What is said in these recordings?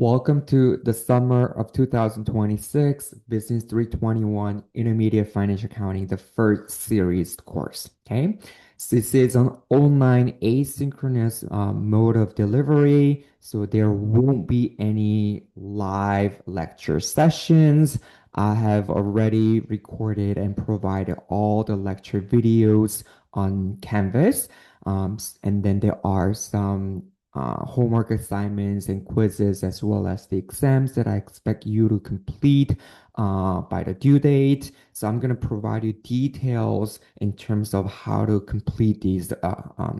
Welcome to the summer of 2026 Business 321 Intermediate Financial Accounting, the first series course. Okay, so this is an online asynchronous mode of delivery, so there won't be any live lecture sessions. I have already recorded and provided all the lecture videos on Canvas, and then there are some homework assignments and quizzes, as well as the exams that I expect you to complete by the due date. So I'm going to provide you details in terms of how to complete these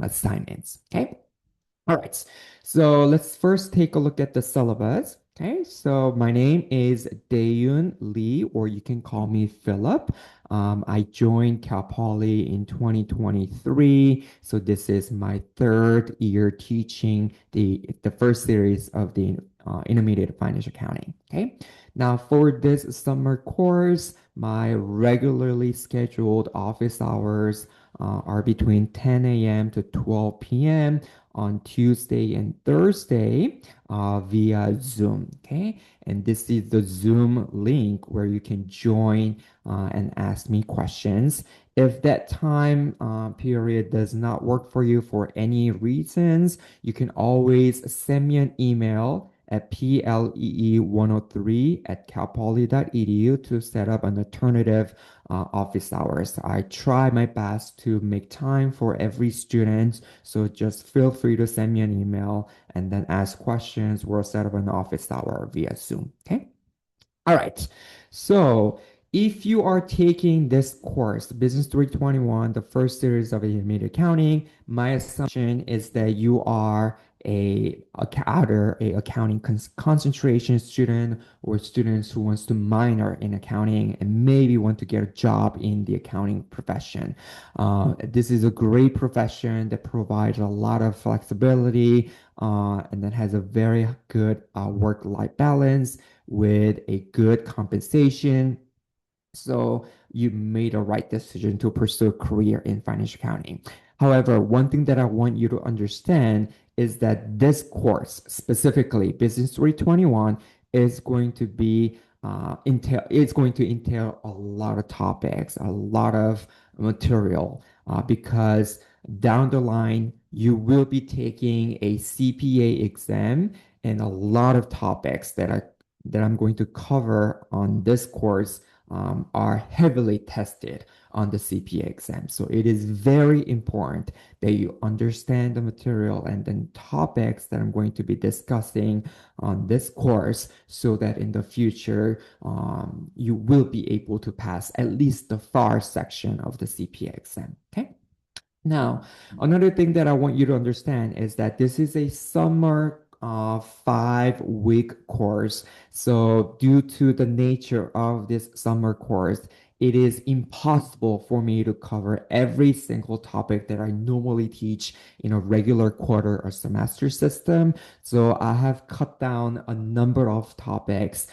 assignments. Okay. All right. So let's first take a look at the syllabus. Okay. So my name is Dayun Lee, or you can call me Philip. I joined Cal Poly in 2023. So this is my third year teaching the first series of the intermediate financial accounting. Okay. Now for this summer course, my regularly scheduled office hours are between 10 a.m. to 12 p.m. on Tuesday and Thursday via Zoom. Okay. And this is the Zoom link where you can join and ask me questions. If that time period does not work for you for any reasons, you can always send me an email at plee103@calpoly.edu to set up an alternative office hours. I try my best to make time for every student, so just feel free to send me an email and then ask questions. We'll set up an office hour via Zoom. Okay. All right. So if you are taking this course, Business 321, the first series of intermediate accounting, my assumption is that you are either a accounting concentration student or students who wants to minor in accounting and maybe want to get a job in the accounting profession. This is a great profession that provides a lot of flexibility and that has a very good work-life balance with a good compensation. So you made a right decision to pursue a career in financial accounting. However, one thing that I want you to understand is that this course, specifically Business 321, is going to be it's going to entail a lot of topics, a lot of material, because down the line you will be taking a CPA exam, and a lot of topics that I'm going to cover on this course are heavily tested on the CPA exam. So it is very important that you understand the material and then topics that I'm going to be discussing on this course so that in the future you will be able to pass at least the FAR section of the CPA exam. Okay. Now, another thing that I want you to understand is that this is a summer 5-week course. So, due to the nature of this summer course, it is impossible for me to cover every single topic that I normally teach in a regular quarter or semester system. So, I have cut down a number of topics.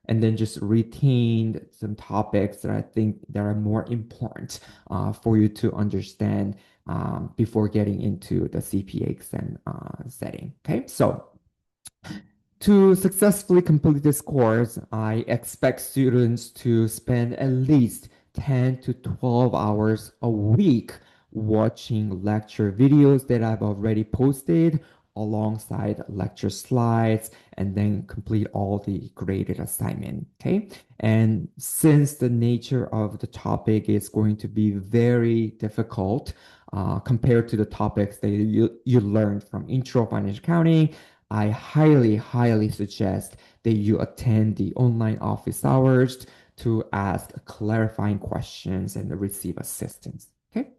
And then just retained some topics that I think that are more important for you to understand before getting into the CPA exam setting. Okay, so to successfully complete this course, I expect students to spend at least 10 to 12 hours a week watching lecture videos that I've already posted alongside lecture slides and then complete all the graded assignment. Okay. And since the nature of the topic is going to be very difficult compared to the topics that you learned from intro financial accounting, I highly, highly suggest that you attend the online office hours to ask clarifying questions and receive assistance. Okay.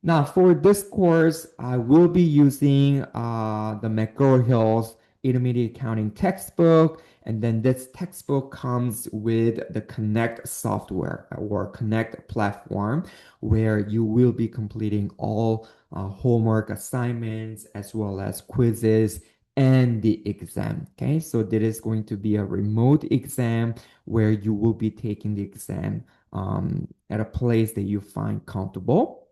Now, for this course, I will be using the McGraw-Hill's Intermediate Accounting textbook, and then this textbook comes with the Connect software or Connect platform, where you will be completing all homework assignments as well as quizzes and the exam. Okay, so there is going to be a remote exam where you will be taking the exam at a place that you find comfortable.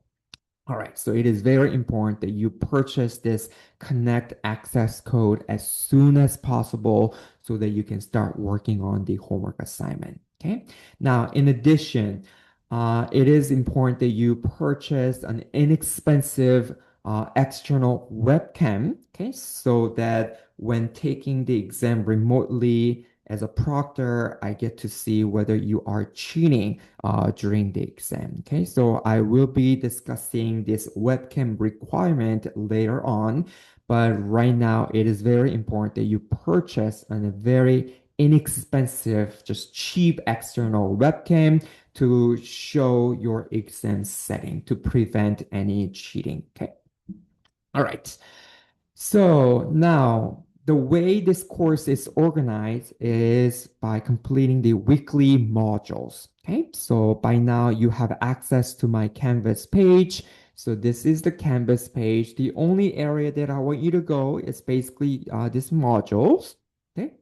All right, so it is very important that you purchase this Connect access code as soon as possible so that you can start working on the homework assignment. Okay. Now, in addition, it is important that you purchase an inexpensive external webcam. Okay, so that when taking the exam remotely as a proctor, I get to see whether you are cheating during the exam. Okay, so I will be discussing this webcam requirement later on, but right now it is very important that you purchase a very inexpensive, just cheap external webcam to show your exam setting to prevent any cheating. Okay. All right. So now the way this course is organized is by completing the weekly modules. Okay, so by now you have access to my Canvas page. So this is the Canvas page. The only area that I want you to go is basically these modules. Okay,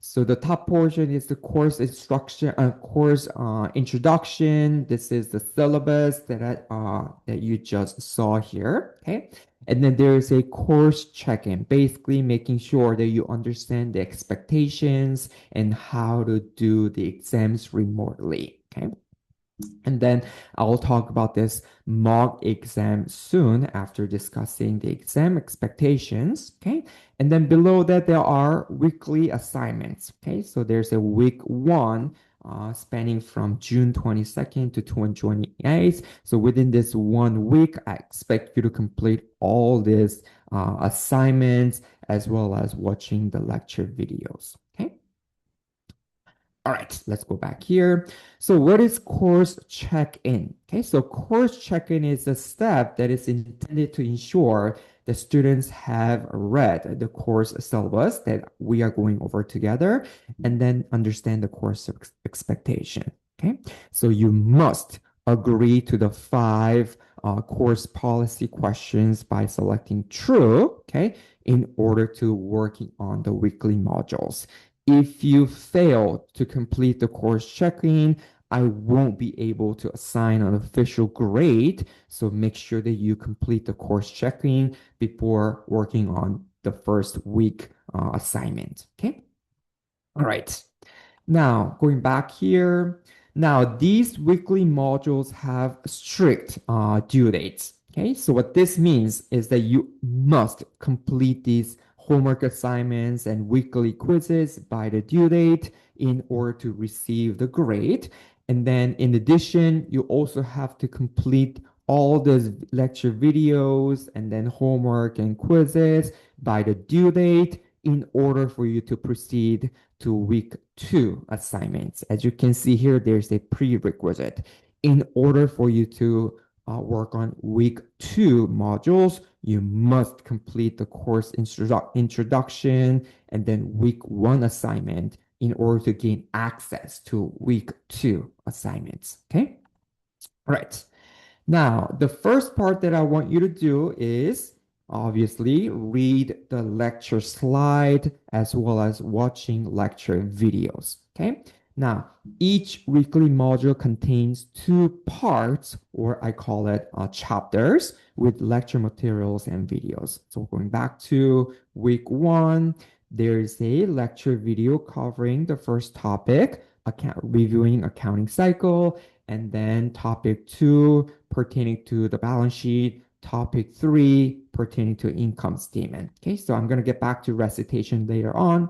so the top portion is the course instruction, course introduction. This is the syllabus that you just saw here. Okay, and then there is a course check-in, basically making sure that you understand the expectations and how to do the exams remotely. Okay. And then I'll talk about this mock exam soon after discussing the exam expectations. Okay. And then below that, there are weekly assignments. Okay. So there's a week one spanning from June 22nd to 28th. So within this 1 week, I expect you to complete all these assignments as well as watching the lecture videos. Okay. All right, let's go back here. So what is course check-in? Okay, so course check-in is a step that is intended to ensure the students have read the course syllabus that we are going over together and then understand the course expectation. Okay, so you must agree to the five course policy questions by selecting true, okay, in order to working on the weekly modules. If you fail to complete the course checking, I won't be able to assign an official grade. So make sure that you complete the course checking before working on the first week assignment. Okay. All right. Now, going back here, now these weekly modules have strict due dates. Okay, so what this means is that you must complete these homework assignments and weekly quizzes by the due date in order to receive the grade. And then in addition, you also have to complete all those lecture videos and then homework and quizzes by the due date in order for you to proceed to week two assignments. As you can see here, there's a prerequisite. In order for you to work on week two modules, you must complete the course introduction and then week one assignment in order to gain access to week two assignments. Okay. All right. Now, the first part that I want you to do is obviously read the lecture slide as well as watching lecture videos. Okay. Now, each weekly module contains two parts, or I call it chapters, with lecture materials and videos. So going back to week one, there's a lecture video covering the first topic, reviewing accounting cycle, and then topic two pertaining to the balance sheet, topic three pertaining to income statement. Okay, so I'm going to get back to recitation later on.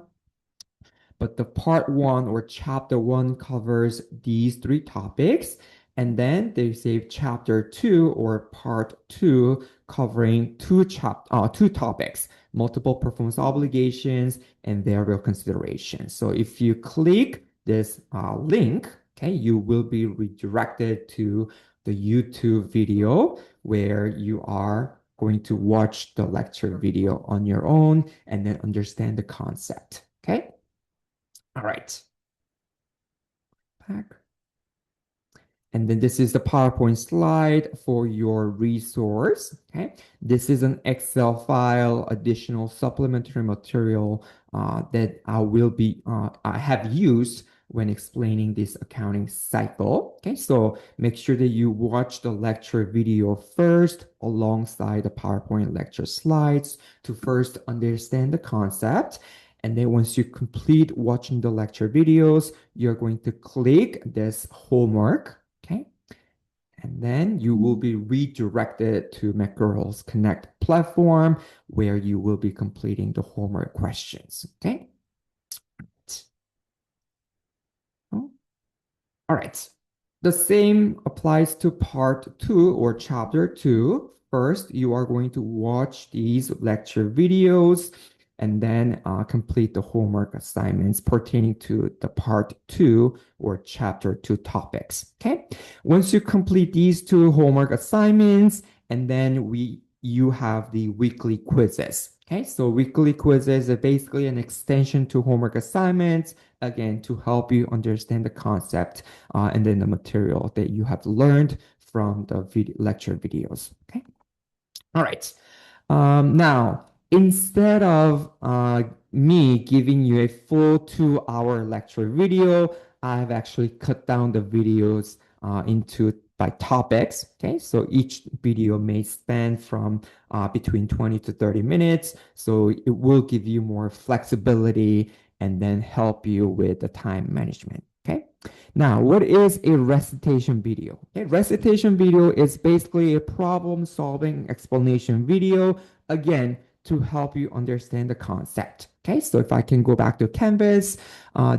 But the part one or chapter one covers these three topics. And then they say chapter two or part two covering two topics, multiple performance obligations and variable considerations. So if you click this link, okay, you will be redirected to the YouTube video where you are going to watch the lecture video on your own and then understand the concept. Okay. All right. Back. And then this is the PowerPoint slide for your resource. Okay. This is an Excel file, additional supplementary material that I have used when explaining this accounting cycle. Okay, so make sure that you watch the lecture video first alongside the PowerPoint lecture slides to first understand the concept. And then once you complete watching the lecture videos, you're going to click this homework. Okay. And then you will be redirected to McGirls Connect platform where you will be completing the homework questions. Okay. All right. The same applies to part two or chapter two. First, you are going to watch these lecture videos and then complete the homework assignments pertaining to the part two or chapter two topics. Okay. Once you complete these two homework assignments, and then you have the weekly quizzes. Okay. So weekly quizzes are basically an extension to homework assignments, again, to help you understand the concept and then the material that you have learned from the lecture videos. Okay. All right. Now, instead of me giving you a full 2 hour lecture video, I've actually cut down the videos into by topics. Okay, so each video may span from between 20 to 30 minutes. So it will give you more flexibility and then help you with the time management. Okay. Now, what is a recitation video? A recitation video is basically a problem solving explanation video, again, to help you understand the concept. Okay, so if I can go back to Canvas,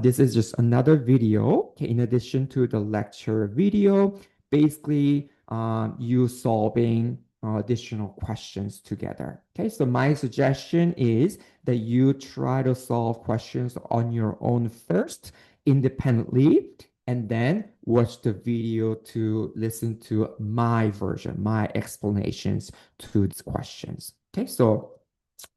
this is just another video. Okay, in addition to the lecture video, basically you solving additional questions together. Okay, so my suggestion is that you try to solve questions on your own first, independently, and then watch the video to listen to my version, my explanations to these questions. Okay, so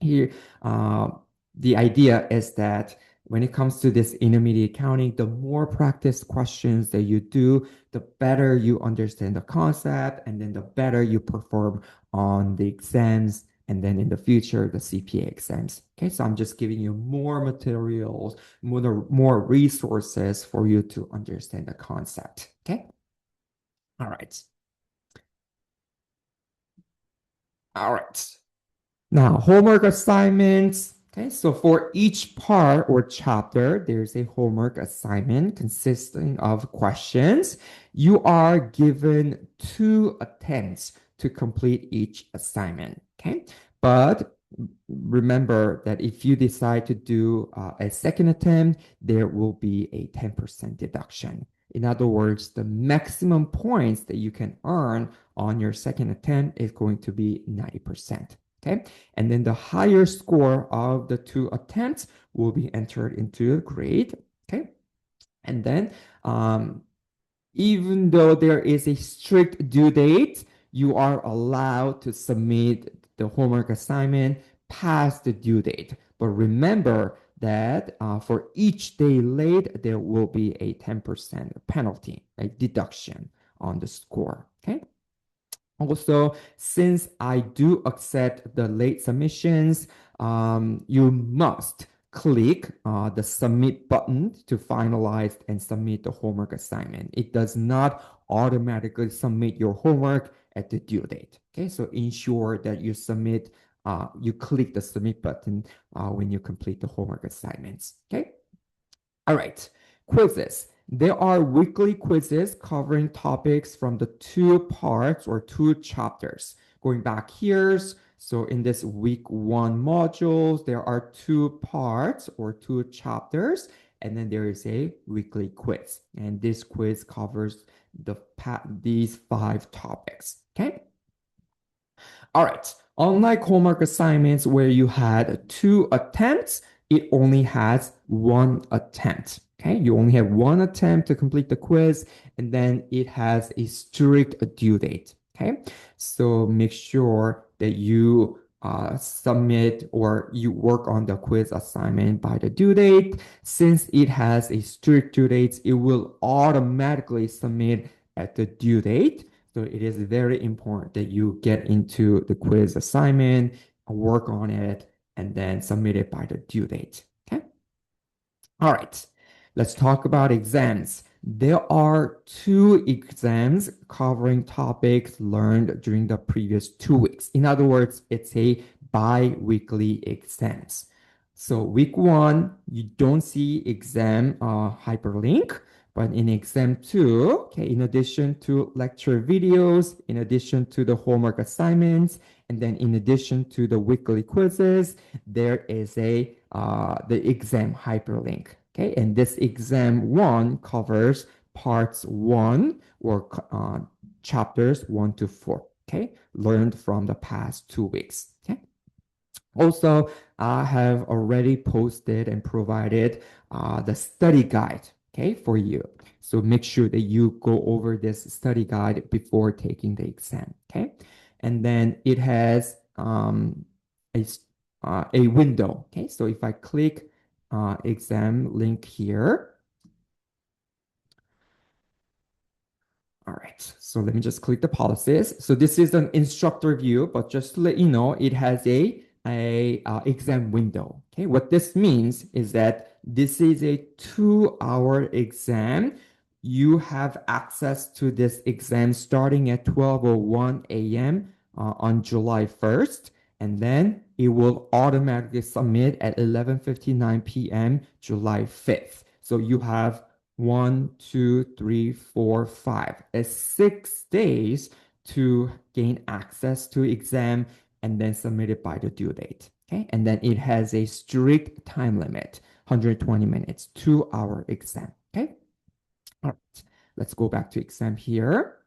here, the idea is that when it comes to this intermediate accounting, the more practice questions that you do, the better you understand the concept, and then the better you perform on the exams, and then in the future, the CPA exams. Okay, so I'm just giving you more materials, more resources for you to understand the concept. Okay, all right. All right. Now, homework assignments. Okay, so for each part or chapter, there's a homework assignment consisting of questions. You are given 2 attempts to complete each assignment. Okay, but remember that if you decide to do a second attempt, there will be a 10% deduction. In other words, the maximum points that you can earn on your second attempt is going to be 90%. Okay, and then the higher score of the 2 attempts will be entered into a grade. Okay, and then even though there is a strict due date, you are allowed to submit the homework assignment past the due date. But remember that for each day late, there will be a 10% penalty, a deduction on the score. Okay. Also, since I do accept the late submissions, you must click the submit button to finalize and submit the homework assignment. It does not automatically submit your homework at the due date. Okay, so ensure that you submit, you click the submit button when you complete the homework assignments. Okay. All right, quizzes. There are weekly quizzes covering topics from the 2 parts or 2 chapters. Going back here, so in this week 1 modules, there are 2 parts or 2 chapters, and then there is a weekly quiz. And this quiz covers these 5 topics. Okay. All right. Unlike homework assignments where you had 2 attempts, it only has 1 attempt. Okay, you only have 1 attempt to complete the quiz, and then it has a strict due date. Okay, so make sure that you submit or you work on the quiz assignment by the due date. Since it has a strict due date, it will automatically submit at the due date. So it is very important that you get into the quiz assignment, work on it, and then submit it by the due date. Okay. All right. let's talk about exams. There are two exams covering topics learned during the previous 2 weeks. In other words, it's a bi-weekly exams. So week one, you don't see exam hyperlink, but in exam two, okay, in addition to lecture videos, in addition to the homework assignments, and then in addition to the weekly quizzes, there is the exam hyperlink. Okay, and this exam one covers parts one or chapters 1 to 4. Okay, learned from the past 2 weeks. Okay. Also, I have already posted and provided the study guide, okay, for you. So make sure that you go over this study guide before taking the exam, okay? And then it has a window, okay? So if I click exam link here, all right, so let me just click the policies. So this is an instructor view, but just to let you know, it has a exam window. Okay, what this means is that this is a 2-hour exam. You have access to this exam starting at 12:01 a.m. On July 1st, and then it will automatically submit at 11:59 p.m. July 5th. So you have 1, 2, 3, 4, 5. It's 6 days to gain access to exam and then submit it by the due date. Okay, and then it has a strict time limit, 120 minutes, 2-hour exam. Okay, all right. Let's go back to exam here.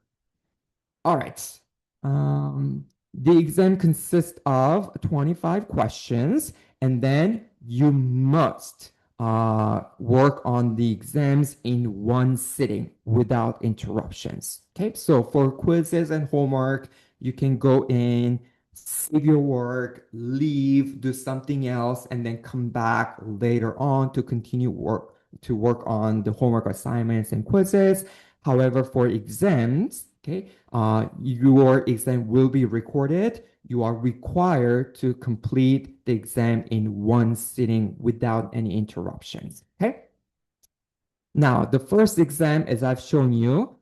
All right. The exam consists of 25 questions, and then you must work on the exams in one sitting without interruptions. Okay, so for quizzes and homework, you can go in, save your work, leave, do something else, and then come back later on to continue work on the homework assignments and quizzes. However, for exams, okay, your exam will be recorded. You are required to complete the exam in one sitting without any interruptions. Okay. Now, the first exam, as I've shown you,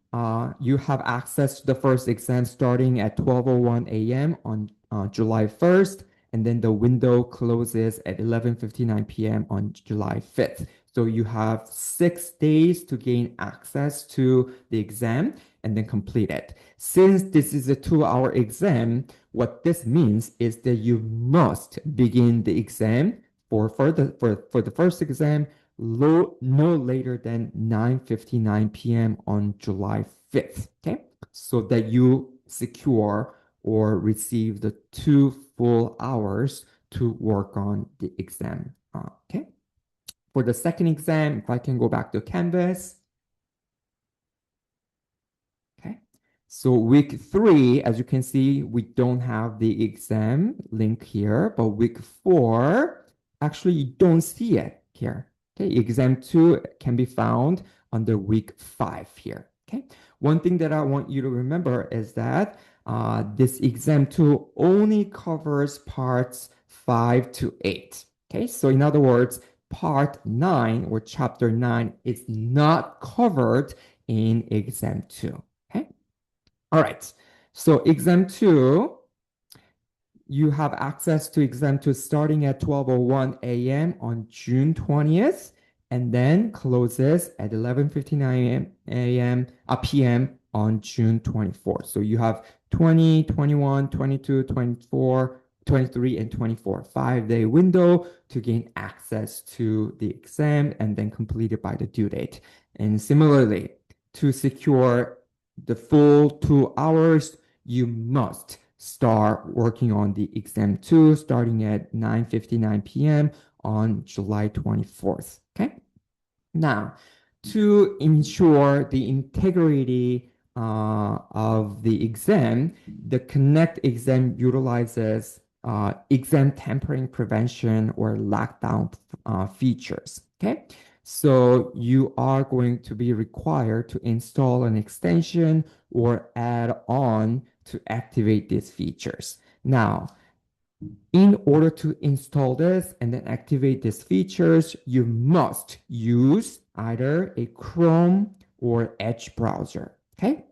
you have access to the first exam starting at 12:01 a.m. on July 1st, and then the window closes at 11:59 p.m. on July 5th. So you have 6 days to gain access to the exam and then complete it. Since this is a 2-hour exam, what this means is that you must begin the exam for the first exam no later than 9:59 p.m. on July 5th, okay? So that you secure or receive the 2 full hours to work on the exam, okay? For the second exam, if I can go back to Canvas, okay? So week 3, as you can see, we don't have the exam link here, but week 4, actually you don't see it here. Okay, exam 2 can be found under week 5 here. Okay, one thing that I want you to remember is that this exam 2 only covers parts 5 to 8. Okay, so in other words, part 9 or chapter 9 is not covered in exam 2. Okay, all right, so exam 2, you have access to exam 2 starting at 12:01 a.m. on June 20th and then closes at 11:59 a.m. p.m. on June 24th. So you have 20, 21, 22, 24, 23, and 24, 5-day window to gain access to the exam and then complete it by the due date. And similarly, to secure the full 2 hours, you must start working on the exam 2 starting at 9:59 p.m. on July 24th. Okay. Now, to ensure the integrity of the exam, the Connect exam utilizes exam tampering prevention or lockdown features. Okay. So you are going to be required to install an extension or add on to activate these features. Now, in order to install this and then activate these features, you must use either a Chrome or Edge browser. Okay.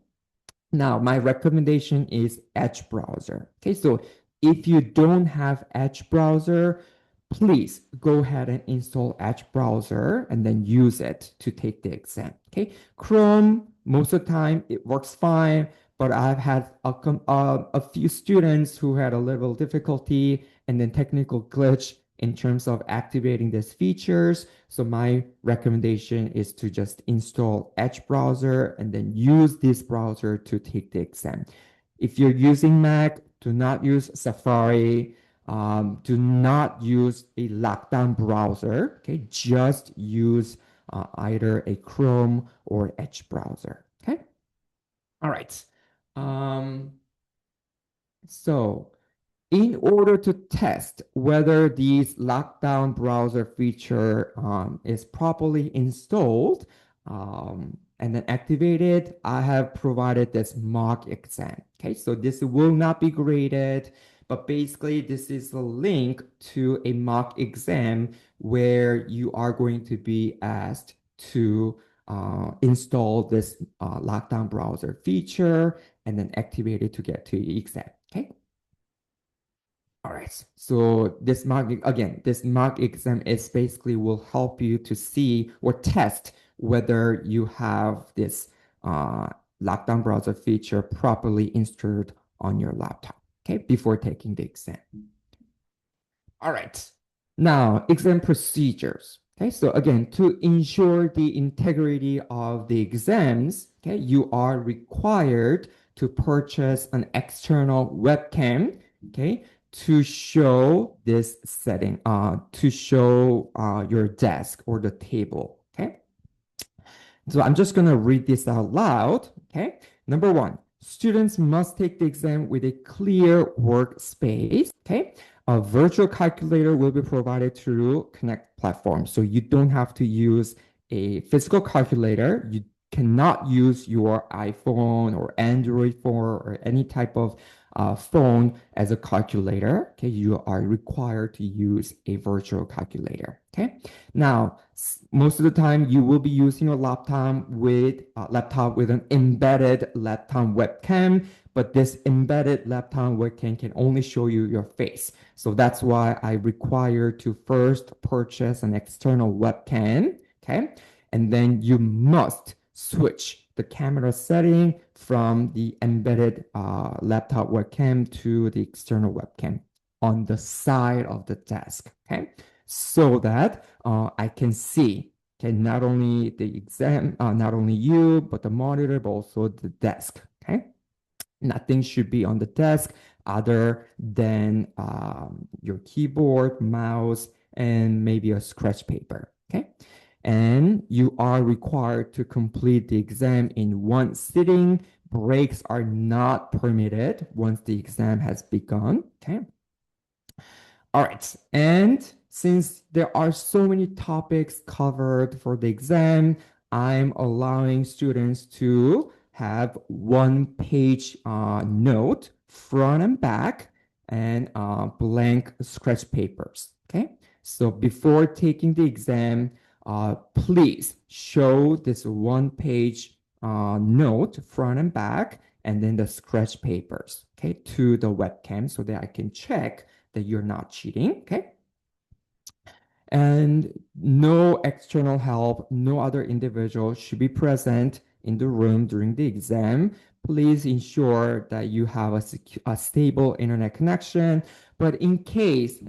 Now, my recommendation is Edge browser. Okay, so if you don't have Edge browser, please go ahead and install Edge browser and then use it to take the exam. Okay, Chrome, most of the time it works fine, but I've had a few students who had a little difficulty and then technical glitch in terms of activating these features. So my recommendation is to just install Edge browser and then use this browser to take the exam. If you're using Mac, do not use Safari. Do not use a lockdown browser. Okay, just use either a Chrome or Edge browser. Okay. All right. Um, so in order to test whether this lockdown browser feature is properly installed and then activated, I have provided this mock exam. Okay, so this will not be graded, but basically this is a link to a mock exam where you are going to be asked to install this lockdown browser feature and then activate it to get to the exam. Okay. All right. So this mock exam is basically will help you to see or test whether you have this uh, lockdown browser feature properly installed on your laptop, okay, before taking the exam. All right. Now, exam procedures. Okay, so again, to ensure the integrity of the exams, okay, you are required to purchase an external webcam, okay, to show this setting, to show your desk or the table, okay? So I'm just going to read this out loud. Okay. Number one, students must take the exam with a clear workspace. Okay. A virtual calculator will be provided through Connect platform. So you don't have to use a physical calculator. You cannot use your iPhone or Android phone or any type of phone as a calculator. Okay. You are required to use a virtual calculator. Okay. Now, most of the time you will be using a laptop with an embedded laptop webcam, but this embedded laptop webcam can only show you your face. So that's why I require to first purchase an external webcam, okay? And then you must switch the camera setting from the embedded laptop webcam to the external webcam on the side of the desk, okay? So that I can see, okay, not only the exam, not only you, but the monitor, but also the desk, okay? Nothing should be on the desk other than your keyboard, mouse, and maybe a scratch paper, okay? And you are required to complete the exam in one sitting. Breaks are not permitted once the exam has begun, okay? All right. And since there are so many topics covered for the exam, I'm allowing students to have one page note, front and back, and blank scratch papers. Okay. So before taking the exam, please show this one page note, front and back, and then the scratch papers, okay, to the webcam so that I can check that you're not cheating, okay? And no external help, no other individual should be present in the room during the exam. Please ensure that you have a stable internet connection. But in case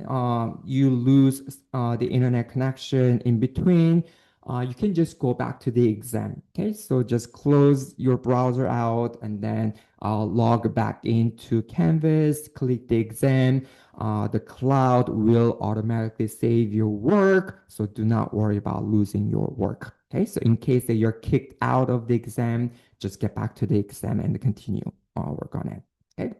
you lose the internet connection in between, you can just go back to the exam. Okay, so just close your browser out and then log back into Canvas, click the exam. The cloud will automatically save your work, so do not worry about losing your work. Okay, so in case that you're kicked out of the exam, just get back to the exam and continue work on it. Okay,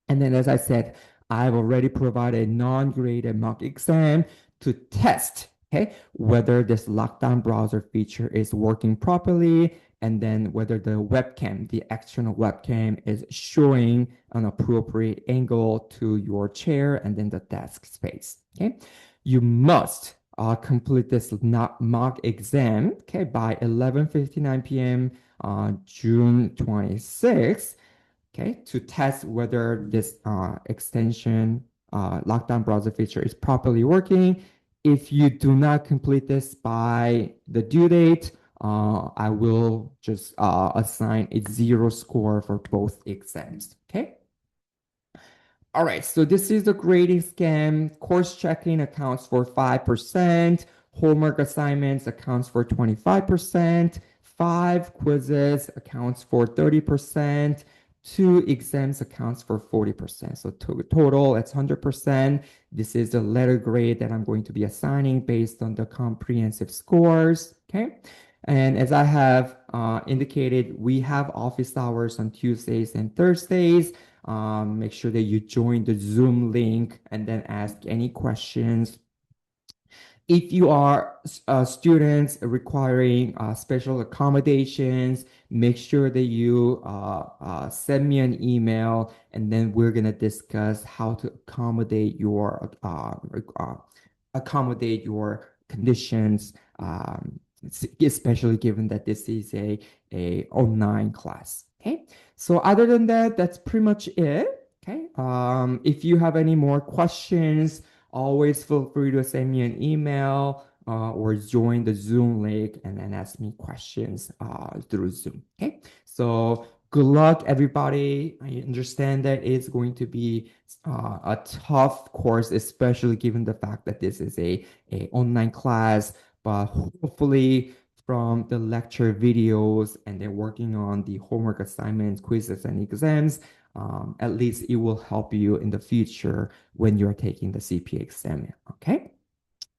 and then as I said, I've already provided a non-graded mock exam to test, okay, whether this lockdown browser feature is working properly and then whether the webcam, the external webcam is showing an appropriate angle to your chair and then the desk space, okay? You must complete this mock exam, okay, by 11:59 p.m. on June 26th, okay, to test whether this extension lockdown browser feature is properly working. If you do not complete this by the due date, I will just assign a 0 score for both exams, okay? All right, so this is the grading scam. Course checking accounts for 5%. Homework assignments accounts for 25%. Five quizzes accounts for 30%. Two exams accounts for 40%. So total, it's 100%. This is the letter grade that I'm going to be assigning based on the comprehensive scores. Okay. And as I have indicated, we have office hours on Tuesdays and Thursdays. Make sure that you join the Zoom link and then ask any questions. If you are students requiring special accommodations, make sure that you send me an email, and then we're gonna discuss how to accommodate your conditions, especially given that this is a online class. Okay, so other than that, that's pretty much it. Okay, if you have any more questions, always feel free to send me an email or join the Zoom link and then ask me questions through Zoom. Okay, so good luck, everybody. I understand that it's going to be a tough course, especially given the fact that this is a online class, but hopefully from the lecture videos and then working on the homework assignments, quizzes, and exams, at least it will help you in the future when you're taking the CPA exam. Okay.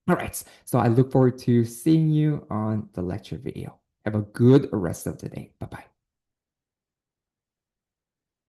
All right. So I look forward to seeing you on the lecture video. Have a good rest of the day. Bye bye.